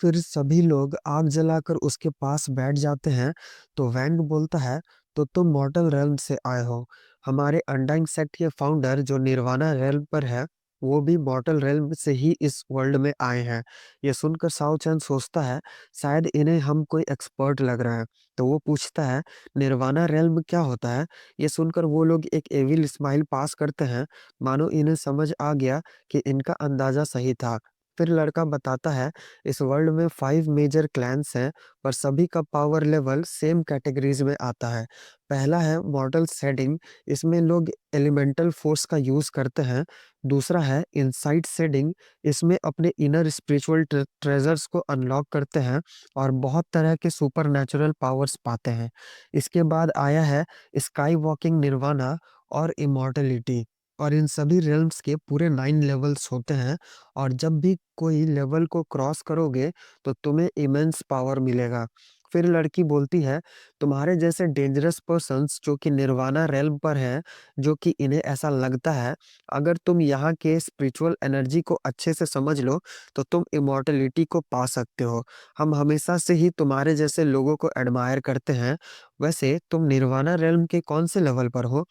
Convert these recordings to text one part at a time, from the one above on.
फिर सभी लोग आग जलाकर उसके पास बैठ जाते हैं, तो वैंग बोलता है, तो तुम मॉर्टल रेल्म से आए हो। हमारे अनडाइंग सेक्ट के फाउंडर जो निर्वाणा रेल्म पर है, वो भी मॉर्टल रेल्म से ही इस वर्ल्ड में आए हैं। ये सुनकर साओ चैन सोचता है, शायद इन्हें हम कोई एक्सपर्ट लग रहा है। तो वो पूछता है, निर्वाणा रेल्म क्या होता है? ये सुनकर वो लोग एक एविल स्माइल पास करते हैं, मानो इन्हें समझ आ गया कि इनका अंदाजा सही था। फिर लड़का बताता है, इस वर्ल्ड में 5 मेजर क्लैन्स हैं, पर सभी का पावर लेवल सेम कैटेगरीज में आता है। पहला है मॉर्टल शेडिंग, इसमें लोग एलिमेंटल फोर्स का यूज करते हैं। दूसरा है इनसाइट शेडिंग, इसमें अपने इनर स्पिरिचुअल ट्रेजर्स को अनलॉक करते हैं और बहुत तरह के सुपरनैचुरल पावर्स पाते हैं। इसके बाद आया है स्काई वॉकिंग निर्वाणा और इमॉर्टलिटी। और इन सभी रेल्म्स के पूरे 9 लेवल्स होते हैं, और जब भी कोई लेवल को क्रॉस करोगे तो तुम्हें इमेंस पावर मिलेगा। फिर लड़की बोलती है, तुम्हारे जैसे डेंजरस पर्सन्स जो कि निर्वाणा रेल्म पर हैं, जो कि इन्हें ऐसा लगता है, अगर तुम यहाँ के स्पिरिचुअल एनर्जी को अच्छे से समझ लो तो तुम इमॉर्टलिटी को पा सकते हो। हम हमेशा से ही तुम्हारे जैसे लोगों को एडमायर करते हैं। वैसे तुम निर्वाणा रेल्म के कौन से लेवल पर हो?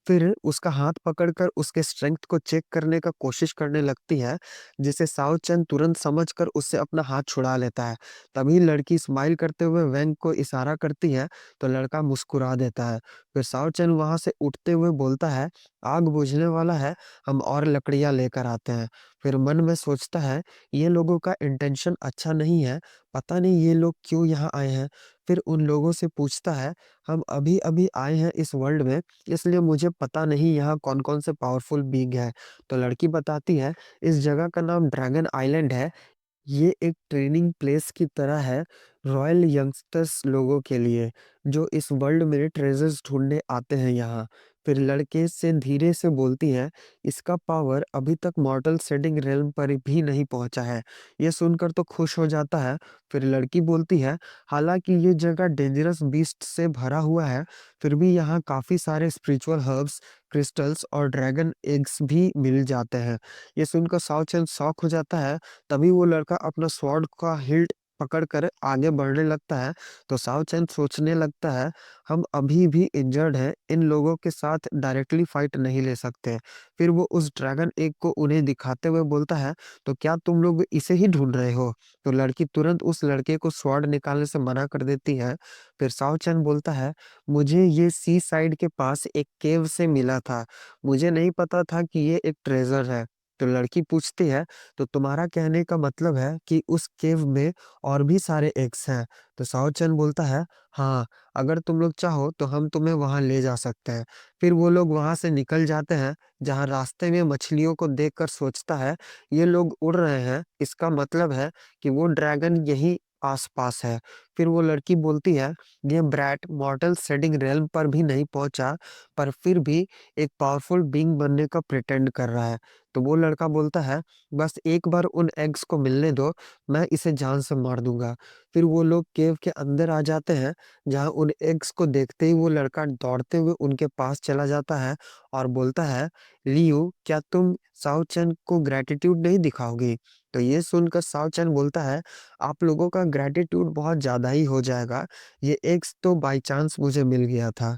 फिर उसका हाथ पकड़कर उसके स्ट्रेंथ को चेक करने का कोशिश करने लगती है, जिसे साओ चैन तुरंत समझकर उससे अपना हाथ छुड़ा लेता है। तभी लड़की स्माइल करते हुए वैंग को इशारा करती है, तो लड़का मुस्कुरा देता है। फिर साओ चैन वहां से उठते हुए बोलता है, आग बुझने वाला है, हम और लकड़ियां लेकर आते हैं। फिर मन में सोचता है, ये लोगों का इंटेंशन अच्छा नहीं है, पता नहीं ये लोग क्यों यहाँ आए हैं। फिर उन लोगों से पूछता है, हम अभी अभी आए हैं इस वर्ल्ड में, इसलिए मुझे पता नहीं यहाँ कौन-कौन से पावरफुल बीइंग है। तो लड़की बताती है, इस जगह का नाम ड्रैगन आइलैंड है। ये एक ट्रेनिंग प्लेस की तरह है रॉयल यंगस्टर्स लोगों के लिए, जो इस वर्ल्ड में ट्रेजर्स ढूँढने आते हैं यहाँ। फिर लड़के से धीरे से बोलती है, इसका पावर अभी तक मॉर्टल शेडिंग रेल्म पर भी नहीं पहुँचा है। ये सुनकर तो खुश हो जाता है। फिर लड़की बोलती है, हालाँकि ये जगह डेंजरस बीस्ट से भरा हुआ है, फिर भी यहाँ काफ़ी सारे स्पिरिचुअल हर्ब्स, क्रिस्टल्स और ड्रैगन एग्स भी मिल जाते हैं। ये सुनकर साओ चैन शॉक हो जाता है। तभी वो लड़का अपना स्वॉर्ड का हिल्ट पकड़कर आगे बढ़ने लगता है, तो साओ चैन सोचने लगता है, हम अभी भी इंजर्ड हैं, इन लोगों के साथ डायरेक्टली फाइट नहीं ले सकते। फिर वो उस ड्रैगन एग को उन्हें दिखाते हुए बोलता है, तो क्या तुम लोग इसे ही ढूंढ रहे हो? तो लड़की तुरंत उस लड़के को स्वॉर्ड निकालने से मना कर देती है। फिर साओ चैन बोलता है, मुझे ये सी साइड के पास एक केव से मिला था, मुझे नहीं पता था कि ये एक ट्रेजर है। तो लड़की पूछती है, तो तुम्हारा कहने का मतलब है कि उस केव में और भी सारे एग्स हैं? तो साओ चैन बोलता है, हाँ, अगर तुम लोग चाहो तो हम तुम्हें वहां ले जा सकते हैं। फिर वो लोग वहां से निकल जाते हैं, जहां रास्ते में मछलियों को देखकर सोचता है, ये लोग उड़ रहे हैं, इसका मतलब है कि वो ड्रैगन यही आसपास है। फिर वो लड़की बोलती है, ये ब्रैट मॉर्टल शेडिंग रेल्म पर भी नहीं पहुंचा, पर फिर भी एक पावरफुल बीइंग बनने का प्रिटेंड कर रहा है। तो वो लड़का बोलता है, बस एक बार उन एग्स को मिलने दो, मैं इसे जान से मार दूंगा। फिर वो लोग केव के अंदर आ जाते हैं, जहां उन एग्स को देखते ही वो लड़का दौड़ते हुए उनके पास चला जाता है और बोलता है, लियू, क्या तुम साओ चैन को ग्रैटिट्यूड नहीं दिखाओगी? तो ये सुनकर साओ चैन बोलता है, आप लोगों का ग्रैटिट्यूड बहुत ज्यादा ही हो जाएगा, ये एग्स तो बाई चांस मुझे मिल गया था।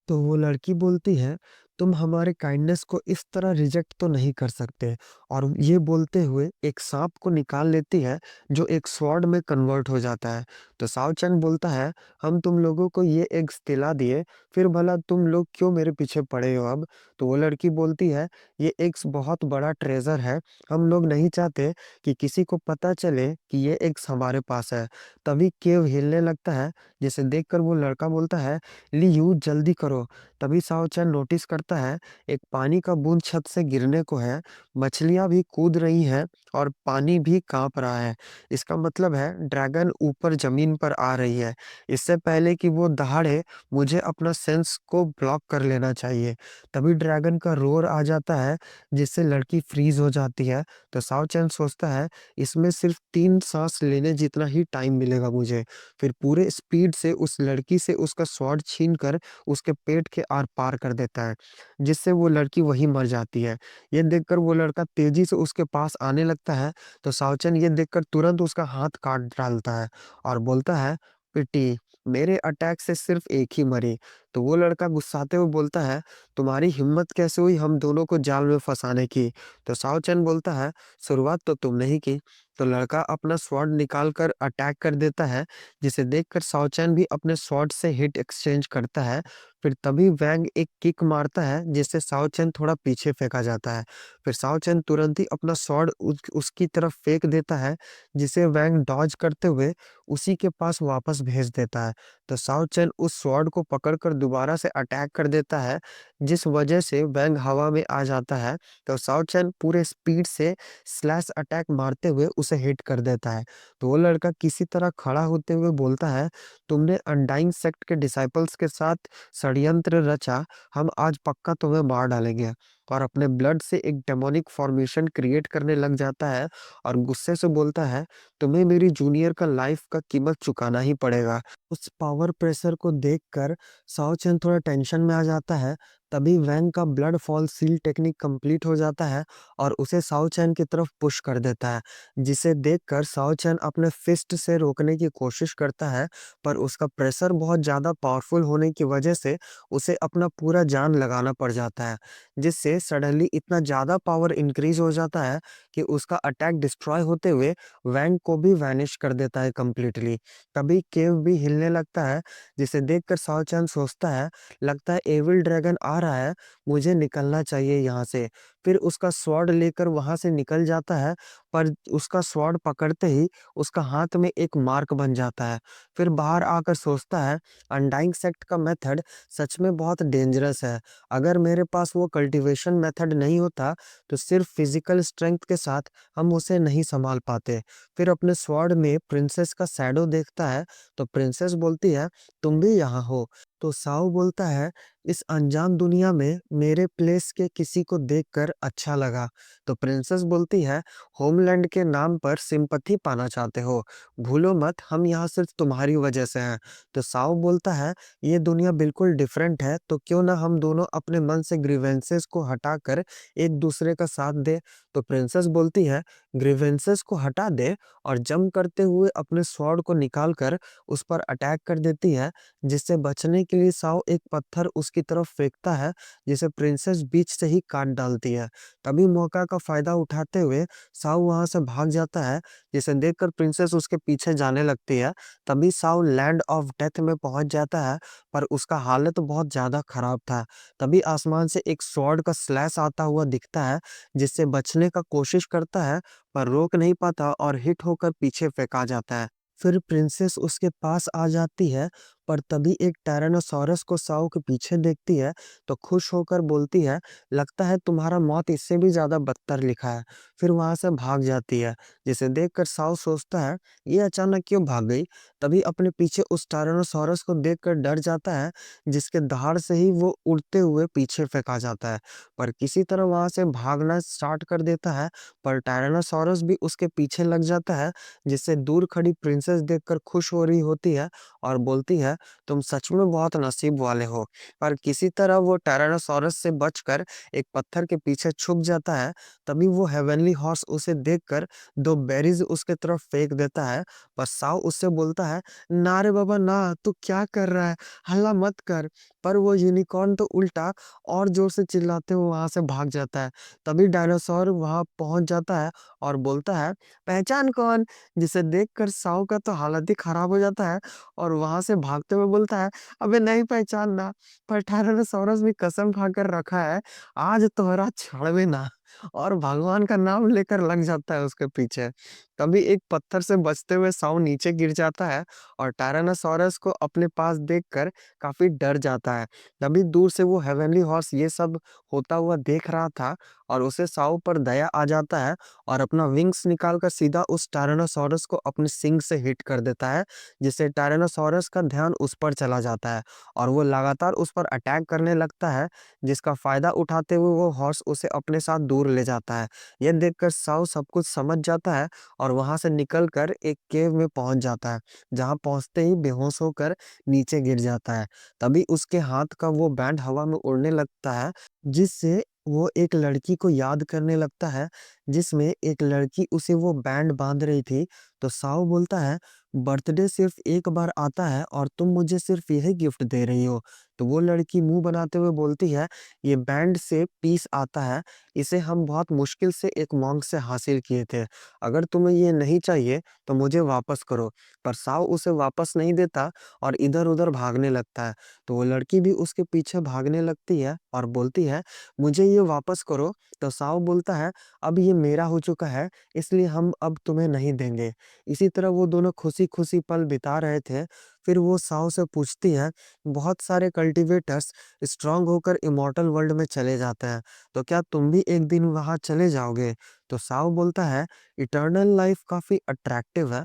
तो वो लड़की बोलती है, तुम हमारे काइंडनेस को इस तरह रिजेक्ट तो नहीं कर सकते। और ये बोलते हुए एक सांप को निकाल लेती है, जो एक स्वॉर्ड में कन्वर्ट हो जाता है। तो साओ चैन बोलता है, हम तुम लोगों को ये एग्स दिला दिए, फिर भला तुम लोग क्यों मेरे पीछे पड़े हो अब? तो वो लड़की बोलती है, ये एग्स बहुत बड़ा ट्रेजर है, हम लोग नहीं चाहते कि किसी को पता चले कि ये एग्स हमारे पास है। तभी केव हिलने लगता है, जिसे देखकर वो लड़का बोलता है, लियू जल्दी करो। तभी साओ चैन नोटिस करता है, एक पानी का बूंद छत से गिरने को है, मछलियां भी कूद रही हैं और पानी भी कांप रहा है। इसका मतलब है ड्रैगन ऊपर जमीन ज़मीन पर आ रही है। इससे पहले कि वो दहाड़े, मुझे अपना सेंस को ब्लॉक कर लेना चाहिए। तभी ड्रैगन का रोर आ जाता है, जिससे लड़की फ्रीज़ हो जाती है। तो साओ चैन सोचता है, इसमें सिर्फ़ 3 साँस लेने जितना ही टाइम मिलेगा मुझे। फिर पूरे स्पीड से उस लड़की से उसका स्वॉर्ड छीन कर उसके पेट के आर-पार कर देता है, जिससे वो लड़की वहीं मर जाती है। ये देखकर वो लड़का तेज़ी से उसके पास आने लगता है, तो साओचन ये देखकर तुरंत उसका हाथ काट डालता है और बोलता है, "पिटी, मेरे अटैक से सिर्फ़ एक ही मरी।" तो वो लड़का गुस्साते हुए बोलता है, "तुम्हारी हिम्मत कैसे हुई हम दोनों को जाल में फँसाने की?" तो साओचन बोलता है, "शुरुआत तो तुमने ही की।" तो लड़का अपना स्वॉर्ड निकाल कर अटैक कर देता है, जिसे देखकर साओचैन भी अपने स्वॉर्ड से हिट एक्सचेंज करता है। फिर तभी वैंग एक किक मारता है, जिससे साओचैन थोड़ा पीछे फेंका जाता है। फिर साओचैन तुरंत ही अपना स्वॉर्ड उसकी तरफ फेंक देता है, जिसे वैंग डॉज करते हुए उसी के पास वापस भेज देता है। तो साओचैन उस स्वॉर्ड को पकड़कर दोबारा से अटैक कर देता है, जिस वजह से वैंग हवा में आ जाता है। तो साओचैन पूरे स्पीड से स्लैश अटैक मारते हुए उसे हिट कर देता है। तो वो लड़का किसी तरह खड़ा होते हुए बोलता है, "तुमने अनडाइंग सेक्ट के डिसाइपल्स के साथ षड्यंत्र रचा, हम आज पक्का तुम्हें मार डालेंगे।" और अपने ब्लड से एक डेमोनिक फॉर्मेशन क्रिएट करने लग जाता है और गुस्से से बोलता है, "तुम्हें मेरी जूनियर का लाइफ का कीमत चुकाना ही पड़ेगा।" उस पावर प्रेशर को देखकर साओ चैन थोड़ा टेंशन में आ जाता है। तभी वैंग का blood fall seal technique complete हो जाता है और उसे साओ चैन की तरफ पुश कर देता है, जिसे देखकर साओ चैन अपने फिस्ट से रोकने की कोशिश करता है, पर उसका प्रेशर बहुत ज़्यादा पावरफुल होने की वजह से उसे अपना पूरा जान लगाना पड़ जाता है, जिससे सडनली इतना ज़्यादा पावर इंक्रीज़ हो जाता है कि उसका अटैक डिस्ट्रॉय होते हुए वैंग को भी वैनिश कर देता है कंप्लीटली। तभी केव भी हिलने लगता है, जिसे देखकर साओ चैन सोचता है, लगता है एविल ड्रैगन आ रहा है, मुझे निकलना चाहिए यहाँ से। फिर उसका स्वॉर्ड लेकर वहाँ से निकल जाता है, पर उसका स्वॉर्ड पकड़ते ही उसका हाथ में एक मार्क बन जाता है। फिर बाहर आकर सोचता है, अनडाइंग सेक्ट का मेथड सच में बहुत डेंजरस है। अगर मेरे पास वो कल्टीवेशन मेथड नहीं होता, तो सिर्फ फिजिकल स्ट्रेंथ के साथ हम उसे नहीं संभाल पाते। फिर अपने स्वॉर्ड में प्रिंसेस का शैडो देखता है, तो प्रिंसेस बोलती है, "तुम भी यहाँ हो?" तो साओ बोलता है, "इस अनजान दुनिया में मेरे प्लेस के किसी को देखकर अच्छा लगा।" तो प्रिंसेस बोलती है, "होमलैंड के नाम पर सिंपैथी पाना चाहते हो? भूलो मत, हम यहाँ सिर्फ तुम्हारी वजह से हैं।" तो साओ बोलता है, "ये दुनिया बिल्कुल डिफरेंट है, तो क्यों ना हम दोनों अपने मन से ग्रीवेंसेस को हटाकर एक दूसरे का साथ दें?" तो प्रिंसेस बोलती है, "ग्रीवेंसेस को हटा दे" और जंप करते हुए अपने स्वॉर्ड को निकाल कर उस पर अटैक कर देती है, जिससे बचने के लिए साओ एक पत्थर उसकी तरफ फेंकता है, जिसे प्रिंसेस बीच से ही काट डालती है। तभी मौका का फायदा उठाते हुए साओ वहां से भाग जाता है, जिसे देखकर प्रिंसेस उसके पीछे जाने लगती है। तभी साओ लैंड ऑफ डेथ में पहुंच जाता है, पर उसका हालत बहुत ज्यादा खराब था। तभी आसमान से एक स्वॉर्ड का स्लैश आता हुआ दिखता है, जिससे बचने का कोशिश करता है, पर रोक नहीं पाता और हिट होकर पीछे फेंका जाता है। फिर प्रिंसेस उसके पास आ जाती है, पर तभी एक टायरानोसॉरस को साओ के पीछे देखती है, तो खुश होकर बोलती है, "लगता है तुम्हारा मौत इससे भी ज़्यादा बदतर लिखा है।" फिर वहाँ से भाग जाती है, जिसे देखकर साओ सोचता है, ये अचानक क्यों भाग गई? तभी अपने पीछे उस टायरानोसॉरस को देखकर डर जाता है, जिसके दहाड़ से ही वो उड़ते हुए पीछे फेंका जाता है, पर किसी तरह वहाँ से भागना स्टार्ट कर देता है, पर टायरानोसॉरस भी उसके पीछे लग जाता है, जिससे दूर खड़ी प्रिंसेस देखकर खुश हो रही होती है और बोलती है, "तुम सच में बहुत नसीब वाले हो।" पर किसी तरह वो टायरानोसॉरस से बचकर एक पत्थर के पीछे छुप जाता है। तभी वो हेवनली हॉर्स उसे देखकर 2 बेरीज़ उसके तरफ फेंक देता है, पर साओ उससे बोलता है, "ना रे बाबा ना, तू क्या कर रहा है? हल्ला मत कर।" पर वो यूनिकॉर्न तो उल्टा और ज़ोर से चिल्लाते हुए वहाँ से भाग जाता है। तभी डायनासोर वहाँ पहुँच जाता है और बोलता है, "पहचान कौन?" जिसे देखकर साओ का तो हालत ही खराब हो जाता है और वहाँ से भागते हुए बोलता है, "अबे नहीं पहचानना, पर टायरानोसॉरस भी कसम खाकर रखा है, आज तोहरा छोड़बे ना।" और भगवान का नाम लेकर लग जाता है उसके पीछे। तभी एक पत्थर से बचते हुए साउ नीचे गिर जाता है और टायरानोसॉरस को अपने पास देखकर काफी डर जाता है। तभी दूर से वो हेवनली हॉर्स ये सब होता हुआ देख रहा था और उसे साउ पर दया आ जाता है और अपना विंग्स निकालकर सीधा उस टायरानोसॉरस को अपने सिंग से हिट कर देता है, जिससे टायरानोसॉरस का ध्यान उस पर चला जाता है और वो लगातार उस पर अटैक करने लगता है, जिसका फायदा उठाते हुए वो हॉर्स उसे अपने साथ दूर ले जाता है। यह देखकर साउ सब कुछ समझ जाता है और वहां से निकलकर एक केव में पहुंच जाता है, जहां पहुंचते ही बेहोश होकर नीचे गिर जाता है। तभी उसके हाथ का वो बैंड हवा में उड़ने लगता है, जिससे वो एक लड़की को याद करने लगता है, जिसमें एक लड़की उसे वो बैंड बांध रही थी। तो साउ बोलता है, बर्थडे सिर्फ एक बार आता है और तुम मुझे सिर्फ यही गिफ्ट दे रही हो। तो वो लड़की मुंह बनाते हुए बोलती है, ये बैंड से पीस आता है, इसे हम बहुत मुश्किल से एक मॉन्क से हासिल किए थे। अगर तुम्हें ये नहीं चाहिए तो मुझे वापस करो। पर साव उसे वापस नहीं देता और इधर-उधर भागने लगता है। तो वो लड़की भी उसके पीछे भागने लगती है और बोलती है, मुझे ये वापस करो। तो साव बोलता है, अब ये मेरा हो चुका है, इसलिए हम अब तुम्हें नहीं देंगे। इसी तरह वो दोनों खुशी-खुशी पल बिता रहे थे। फिर वो साव से पूछती है, बहुत सारे कल्टीवेटर्स स्ट्रांग होकर इमॉर्टल वर्ल्ड में चले जाते हैं, तो क्या तुम भी एक दिन वहां चले जाओगे? तो साव बोलता है, इटर्नल लाइफ काफ़ी अट्रैक्टिव है,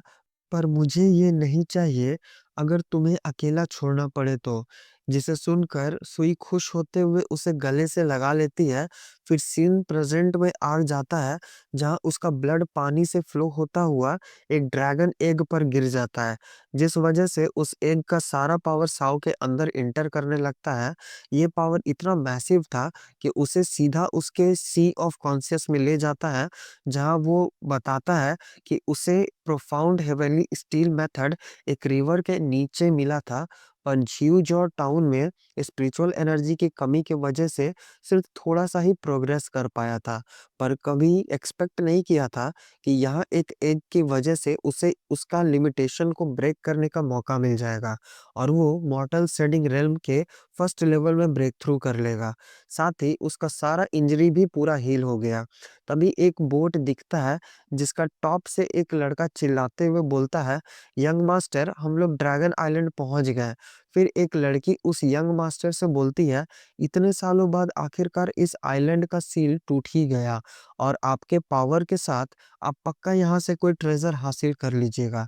पर मुझे ये नहीं चाहिए अगर तुम्हें अकेला छोड़ना पड़े तो। जिसे सुनकर सुई खुश होते हुए उसे गले से लगा लेती है। फिर सीन प्रेज़ेंट में आ जाता है, जहाँ उसका ब्लड पानी से फ्लो होता हुआ एक ड्रैगन एग पर गिर जाता है, जिस वजह से उस एग का सारा पावर साव के अंदर एंटर करने लगता है। ये पावर इतना मैसिव था कि उसे सीधा उसके सी ऑफ कॉन्शियस में ले जाता है, जहाँ वो बताता है कि उसे प्रोफाउंड हेवनली स्टील मेथड एक रिवर के नीचे मिला था, पर झीउजॉर टाउन में स्पिरिचुअल एनर्जी की कमी की वजह से सिर्फ थोड़ा-सा ही प्रोग्रेस कर पाया था। पर कभी एक्सपेक्ट नहीं किया था कि यहाँ एक एग की वजह से उसे उसका लिमिटेशन को ब्रेक करने का मौका मिल जाएगा और वो मॉर्टल शेडिंग रेल्म के फर्स्ट लेवल में ब्रेक थ्रू कर लेगा। साथ ही उसका सारा इंजरी भी पूरा हील हो गया। तभी एक बोट दिखता है, जिसका टॉप से एक लड़का चिल्लाते हुए बोलता है, यंग मास्टर हम लोग ड्रैगन आइलैंड पहुंच गए। फिर एक लड़की उस यंग मास्टर से बोलती है, इतने सालों बाद आखिरकार इस आइलैंड का सील टूट ही गया और आपके पावर के साथ आप पक्का यहाँ से कोई ट्रेजर हासिल कर लीजिएगा।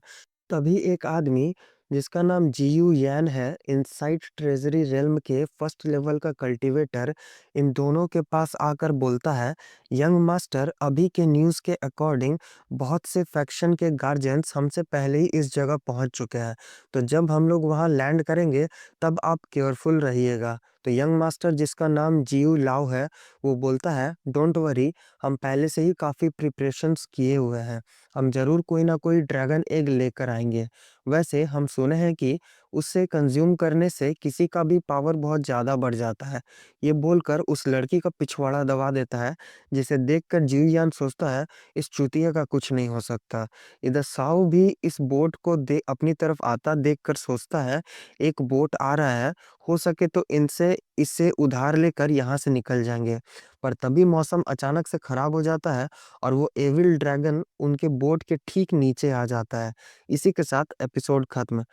तभी एक आदमी जिसका नाम जीयू यैन है, इनसाइड ट्रेजरी रेल्म के फर्स्ट लेवल का कल्टीवेटर, इन दोनों के पास आकर बोलता है, यंग मास्टर अभी के न्यूज़ के अकॉर्डिंग बहुत से फैक्शन के गार्जियंस हमसे पहले ही इस जगह पहुंच चुके हैं। तो जब हम लोग वहां लैंड करेंगे तब आप केयरफुल रहिएगा। तो यंग मास्टर जिसका नाम जीयू लाओ है, वो बोलता है, डोंट वरी, हम पहले से ही काफ़ी प्रिपरेशंस किए हुए हैं। हम ज़रूर कोई ना कोई ड्रैगन एग लेकर आएँगे। वैसे हम सुने हैं कि उससे कंज़्यूम करने से किसी का भी पावर बहुत ज़्यादा बढ़ जाता है। ये बोलकर उस लड़की का पिछवाड़ा दबा देता है, जिसे देखकर जिऊ यान सोचता है, इस चूतिया का कुछ नहीं हो सकता। इधर साओ भी इस बोट को दे अपनी तरफ आता देखकर सोचता है, एक बोट आ रहा है, हो सके तो इनसे इससे उधार लेकर यहाँ से निकल जाएँगे। पर तभी मौसम अचानक से खराब हो जाता है और वो एविल ड्रैगन उनके बोट के ठीक नीचे आ जाता है। इसी के साथ एपिसोड खत्म।